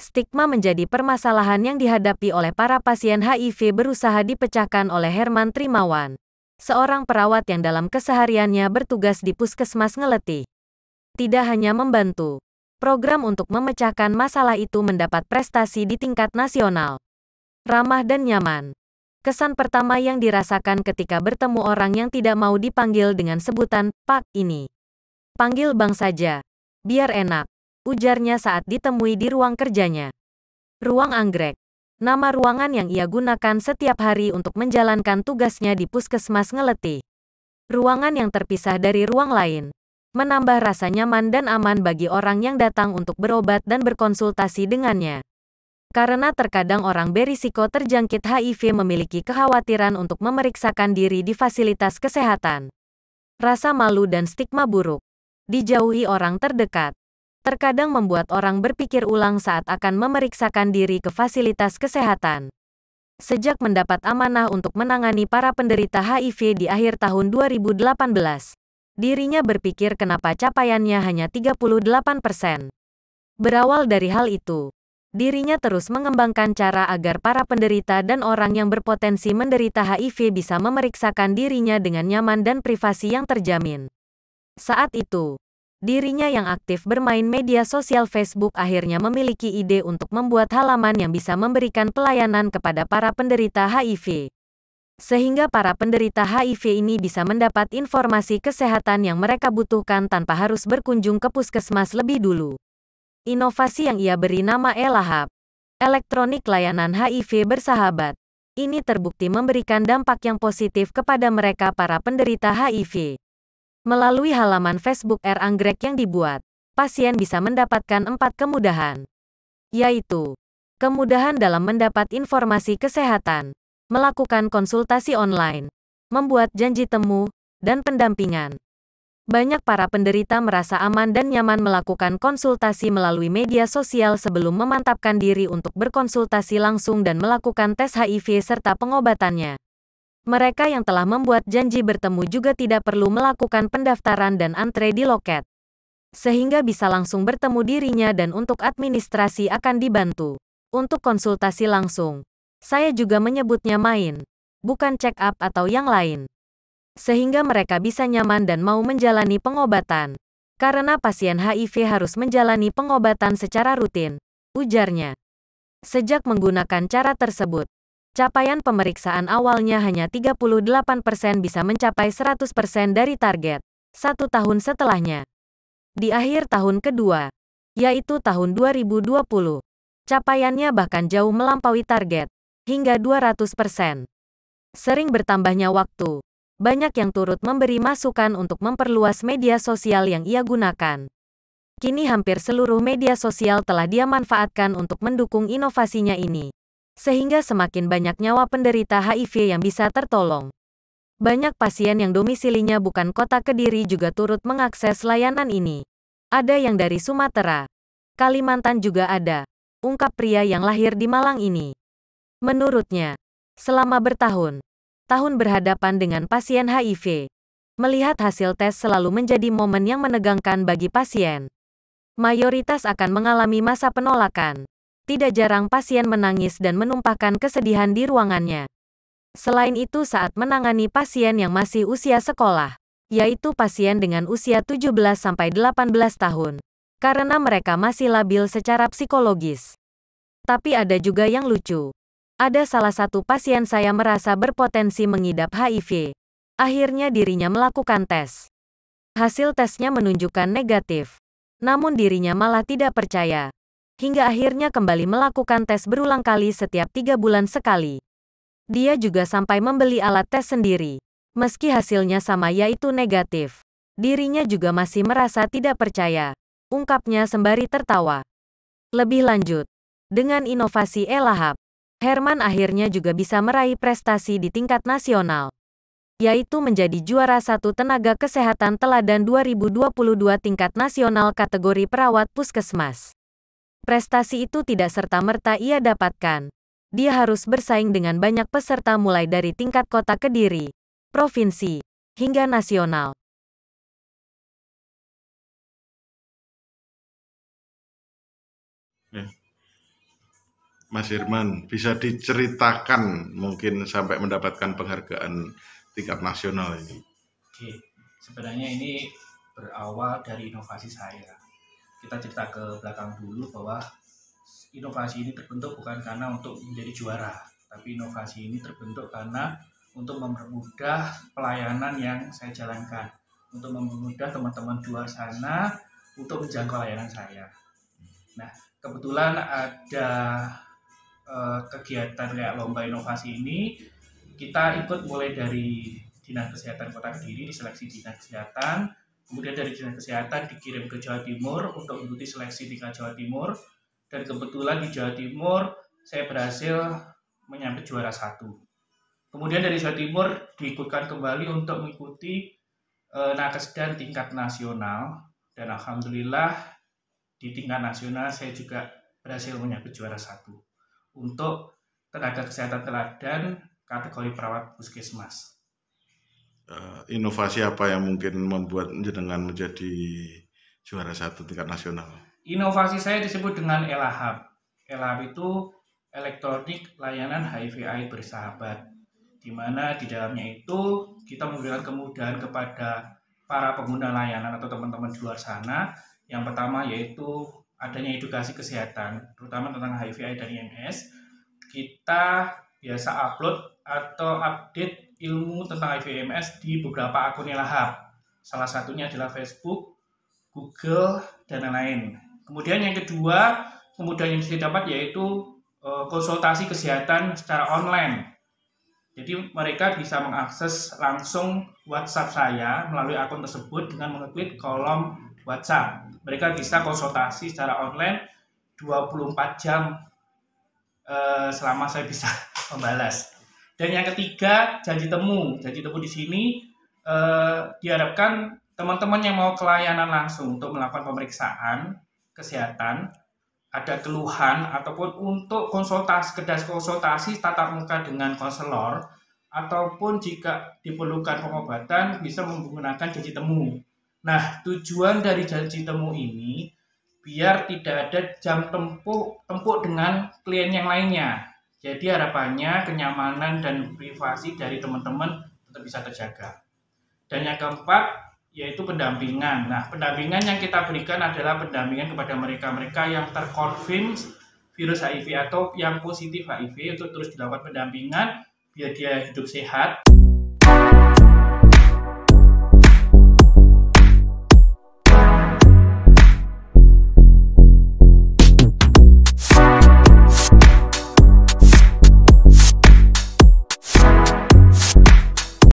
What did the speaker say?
Stigma menjadi permasalahan yang dihadapi oleh para pasien HIV berusaha dipecahkan oleh Herman Trimawan, seorang perawat yang dalam kesehariannya bertugas di puskesmas Ngeletih. Tidak hanya membantu, program untuk memecahkan masalah itu mendapat prestasi di tingkat nasional. Ramah dan nyaman. Kesan pertama yang dirasakan ketika bertemu orang yang tidak mau dipanggil dengan sebutan Pak ini. Panggil Bang saja, biar enak, ujarnya saat ditemui di ruang kerjanya. Ruang anggrek. Nama ruangan yang ia gunakan setiap hari untuk menjalankan tugasnya di puskesmas Ngeletih. Ruangan yang terpisah dari ruang lain, menambah rasa nyaman dan aman bagi orang yang datang untuk berobat dan berkonsultasi dengannya. Karena terkadang orang berisiko terjangkit HIV memiliki kekhawatiran untuk memeriksakan diri di fasilitas kesehatan. Rasa malu dan stigma buruk, dijauhi orang terdekat, terkadang membuat orang berpikir ulang saat akan memeriksakan diri ke fasilitas kesehatan. Sejak mendapat amanah untuk menangani para penderita HIV di akhir tahun 2018, dirinya berpikir kenapa capaiannya hanya 38%. Berawal dari hal itu, dirinya terus mengembangkan cara agar para penderita dan orang yang berpotensi menderita HIV bisa memeriksakan dirinya dengan nyaman dan privasi yang terjamin. Saat itu, dirinya yang aktif bermain media sosial Facebook akhirnya memiliki ide untuk membuat halaman yang bisa memberikan pelayanan kepada para penderita HIV. Sehingga para penderita HIV ini bisa mendapat informasi kesehatan yang mereka butuhkan tanpa harus berkunjung ke puskesmas lebih dulu. Inovasi yang ia beri nama ELAHAP, Elektronik Layanan HIV Bersahabat, ini terbukti memberikan dampak yang positif kepada mereka para penderita HIV. Melalui halaman Facebook Anggrek yang dibuat, pasien bisa mendapatkan 4 kemudahan, yaitu kemudahan dalam mendapat informasi kesehatan, melakukan konsultasi online, membuat janji temu, dan pendampingan. Banyak para penderita merasa aman dan nyaman melakukan konsultasi melalui media sosial sebelum memantapkan diri untuk berkonsultasi langsung dan melakukan tes HIV serta pengobatannya. Mereka yang telah membuat janji bertemu juga tidak perlu melakukan pendaftaran dan antre di loket, sehingga bisa langsung bertemu dirinya dan untuk administrasi akan dibantu. Untuk konsultasi langsung, saya juga menyebutnya main, bukan check up atau yang lain. Sehingga mereka bisa nyaman dan mau menjalani pengobatan. Karena pasien HIV harus menjalani pengobatan secara rutin, ujarnya. Sejak menggunakan cara tersebut, capaian pemeriksaan awalnya hanya 38% bisa mencapai 100% dari target, 1 tahun setelahnya. Di akhir tahun kedua, yaitu tahun 2020, capaiannya bahkan jauh melampaui target, hingga 200%. Sering bertambahnya waktu, banyak yang turut memberi masukan untuk memperluas media sosial yang ia gunakan. Kini hampir seluruh media sosial telah dia manfaatkan untuk mendukung inovasinya ini, sehingga semakin banyak nyawa penderita HIV yang bisa tertolong. Banyak pasien yang domisilinya bukan kota Kediri juga turut mengakses layanan ini. Ada yang dari Sumatera, Kalimantan juga ada, ungkap pria yang lahir di Malang ini. Menurutnya, selama bertahun-tahun berhadapan dengan pasien HIV, melihat hasil tes selalu menjadi momen yang menegangkan bagi pasien. Mayoritas akan mengalami masa penolakan. Tidak jarang pasien menangis dan menumpahkan kesedihan di ruangannya. Selain itu saat menangani pasien yang masih usia sekolah, yaitu pasien dengan usia 17-18 tahun, karena mereka masih labil secara psikologis. Tapi ada juga yang lucu. Ada salah satu pasien saya merasa berpotensi mengidap HIV. Akhirnya dirinya melakukan tes. Hasil tesnya menunjukkan negatif. Namun dirinya malah tidak percaya. Hingga akhirnya kembali melakukan tes berulang kali setiap 3 bulan sekali. Dia juga sampai membeli alat tes sendiri. Meski hasilnya sama yaitu negatif, dirinya juga masih merasa tidak percaya, ungkapnya sembari tertawa. Lebih lanjut, dengan inovasi ELAHAP, Herman akhirnya juga bisa meraih prestasi di tingkat nasional, yaitu menjadi juara 1 tenaga kesehatan teladan 2022 tingkat nasional kategori perawat puskesmas. Prestasi itu tidak serta-merta ia dapatkan. Dia harus bersaing dengan banyak peserta mulai dari tingkat kota Kediri, provinsi, hingga nasional. Mas Hirman, bisa diceritakan mungkin sampai mendapatkan penghargaan tingkat nasional ini? Oke, sebenarnya ini berawal dari inovasi saya. Kita cerita ke belakang dulu bahwa inovasi ini terbentuk bukan karena untuk menjadi juara, tapi inovasi ini terbentuk karena untuk mempermudah pelayanan yang saya jalankan, untuk mempermudah teman-teman di luar sana untuk menjangkau layanan saya. Nah, kebetulan ada kegiatan kayak lomba inovasi ini, kita ikut mulai dari Dinas Kesehatan Kota Kediri, diseleksi Dinas Kesehatan, kemudian dari Dinas Kesehatan dikirim ke Jawa Timur untuk mengikuti seleksi tingkat Jawa Timur, dan kebetulan di Jawa Timur saya berhasil menyabet juara 1. Kemudian dari Jawa Timur diikutkan kembali untuk mengikuti Nakesdan tingkat nasional, dan alhamdulillah di tingkat nasional saya juga berhasil menyabet juara 1 untuk tenaga kesehatan teladan kategori perawat puskesmas. Inovasi apa yang mungkin membuat jenengan menjadi juara 1 tingkat nasional? Inovasi saya disebut dengan ELAHAB. ELAHAB itu elektronik layanan HIV/AIDS bersahabat, di mana di dalamnya itu kita memberikan kemudahan kepada para pengguna layanan atau teman-teman di luar sana. Yang pertama yaitu adanya edukasi kesehatan, terutama tentang HIV/AIDS dan IMS. Kita biasa upload atau update ilmu tentang HIV/IMS di beberapa akun ELAHAB. Salah satunya adalah Facebook, Google, dan lain-lain. Kemudian yang kedua, kemudahan yang bisa didapat yaitu konsultasi kesehatan secara online. Jadi mereka bisa mengakses langsung WhatsApp saya melalui akun tersebut dengan mengeklik kolom WhatsApp. Mereka bisa konsultasi secara online 24 jam selama saya bisa membalas. Dan yang ketiga, janji temu. Janji temu di sini diharapkan teman-teman yang mau ke layanan langsung untuk melakukan pemeriksaan kesehatan, ada keluhan ataupun untuk konsultasi tatap muka dengan konselor, ataupun jika diperlukan pengobatan bisa menggunakan janji temu. Nah, tujuan dari janji temu ini biar tidak ada jam tempuh dengan klien yang lainnya. Jadi harapannya kenyamanan dan privasi dari teman-teman tetap bisa terjaga. Dan yang keempat yaitu pendampingan. Nah, pendampingan yang kita berikan adalah pendampingan kepada mereka-mereka yang terkonfirm virus HIV atau yang positif HIV untuk terus dilakukan pendampingan biar dia hidup sehat.